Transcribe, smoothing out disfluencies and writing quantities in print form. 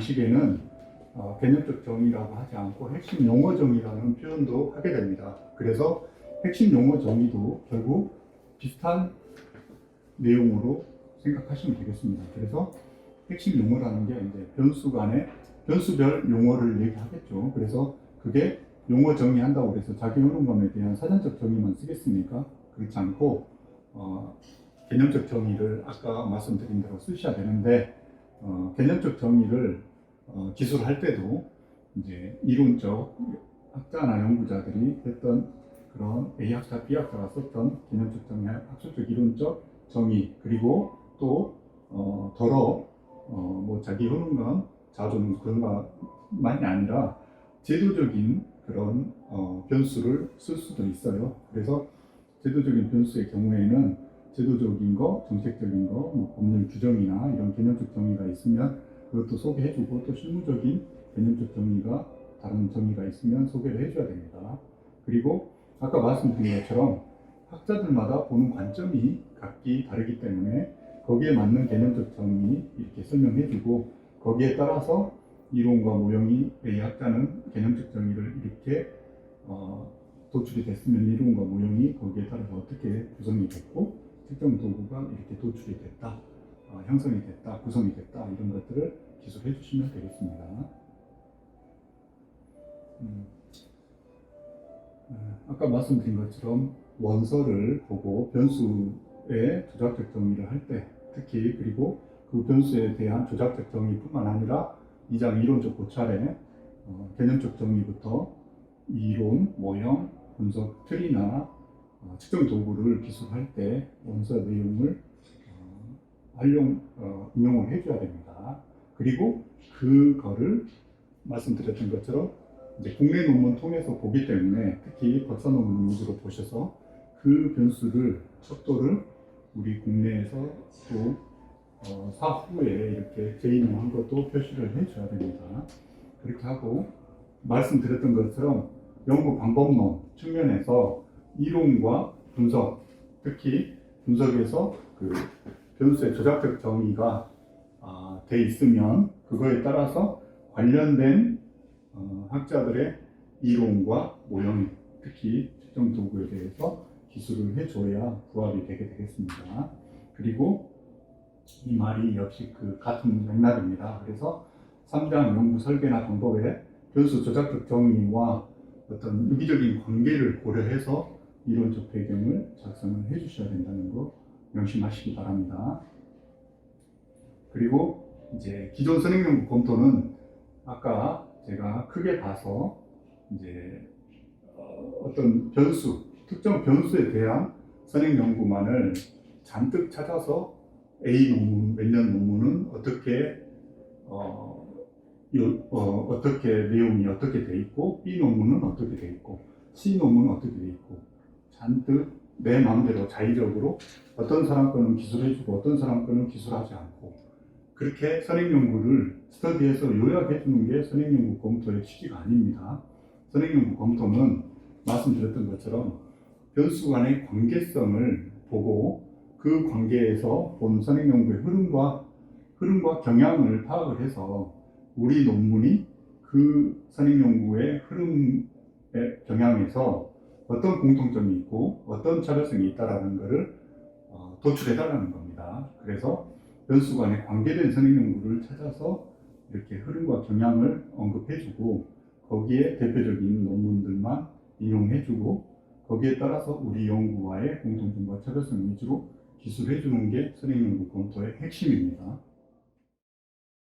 양식에는 개념적 정의라고 하지 않고 핵심 용어 정의라는 표현도 하게 됩니다. 그래서 핵심 용어 정의도 결국 비슷한 내용으로 생각하시면 되겠습니다. 그래서 핵심 용어라는 게 이제 변수 간의 변수별 용어를 얘기하겠죠. 그래서 그게 용어 정의한다고 해서 자기 흐름감에 대한 사전적 정의만 쓰겠습니까? 그렇지 않고 개념적 정의를 아까 말씀드린 대로 쓰셔야 되는데 개념적 정의를 기술할 때도 이제 이론적 학자나 연구자들이 했던 그런 A학자, B학자가 썼던 개념적 정의, 학술적 이론적 정의, 그리고 또 뭐 자기 효능감, 자존 그런 것만이 아니라 제도적인 그런 변수를 쓸 수도 있어요. 그래서 제도적인 변수의 경우에는 제도적인 거, 정책적인 거, 뭐 법률 규정이나 이런 개념적 정의가 있으면 그것도 소개해주고, 또 실무적인 개념적 정의가 다른 정의가 있으면 소개를 해줘야 됩니다. 그리고 아까 말씀드린 것처럼 학자들마다 보는 관점이 각기 다르기 때문에 거기에 맞는 개념적 정의 이렇게 설명해주고, 거기에 따라서 이론과 모형이 A 학자는 개념적 정의를 이렇게 도출이 됐으면 이론과 모형이 거기에 따라서 어떻게 구성이 됐고, 특정 도구가 이렇게 도출이 됐다, 형성이 됐다, 구성이 됐다, 이런 것들을 기술해 주시면 되겠습니다. 아까 말씀드린 것처럼 원서를 보고 변수의 조작적 정의를 할 때 특히, 그리고 그 변수에 대한 조작적 정의뿐만 아니라 2장 이론적 고찰의 개념적 정의부터 이론, 모형, 분석 트리나 측정 도구를 기술할 때 원서 내용을 인용을 해줘야 됩니다. 그리고 그거를 말씀드렸던 것처럼 이제 국내 논문 통해서 보기 때문에 특히 박사 논문 위주로 보셔서 그 변수를, 척도를 우리 국내에서 또 사후에 이렇게 재인용한 것도 표시를 해줘야 됩니다. 그렇게 하고 말씀드렸던 것처럼 연구 방법론 측면에서 이론과 분석, 특히 분석에서 그 변수의 조작적 정의가 돼 있으면 그거에 따라서 관련된 학자들의 이론과 모형, 특히 특정 도구에 대해서 기술을 해줘야 부합이 되게 되겠습니다. 그리고 이 말이 역시 그 같은 맥락입니다. 그래서 3장 연구 설계나 방법에 변수 조작적 정의와 어떤 유기적인 관계를 고려해서 이론적 배경을 작성을 해주셔야 된다는 거 명심하시기 바랍니다. 그리고 이제 기존 선행연구 검토는 아까 제가 크게 봐서 이제 어떤 변수, 특정 변수에 대한 선행연구만을 잔뜩 찾아서 A 논문, 몇 년 논문은 어떻게 어떻게 내용이 어떻게 돼 있고, B 논문은 어떻게 돼 있고, C 논문은 어떻게 돼 있고, 잔뜩 내 마음대로 자의적으로 어떤 사람 거는 기술해주고 어떤 사람 거는 기술하지 않고, 그렇게 선행연구를 스터디해서 요약해주는 게 선행연구 검토의 취지가 아닙니다. 선행연구 검토는 말씀드렸던 것처럼 변수 간의 관계성을 보고 그 관계에서 본 선행연구의 흐름과 경향을 파악을 해서 우리 논문이 그 선행연구의 흐름의 경향에서 어떤 공통점이 있고 어떤 차별성이 있다라는 것을 도출해달라는 겁니다. 그래서 변수 간에 관계된 선행연구를 찾아서 이렇게 흐름과 경향을 언급해주고, 거기에 대표적인 논문들만 인용해주고, 거기에 따라서 우리 연구와의 공통점과 차별성 위주로 기술해주는 게 선행연구 검토의 핵심입니다.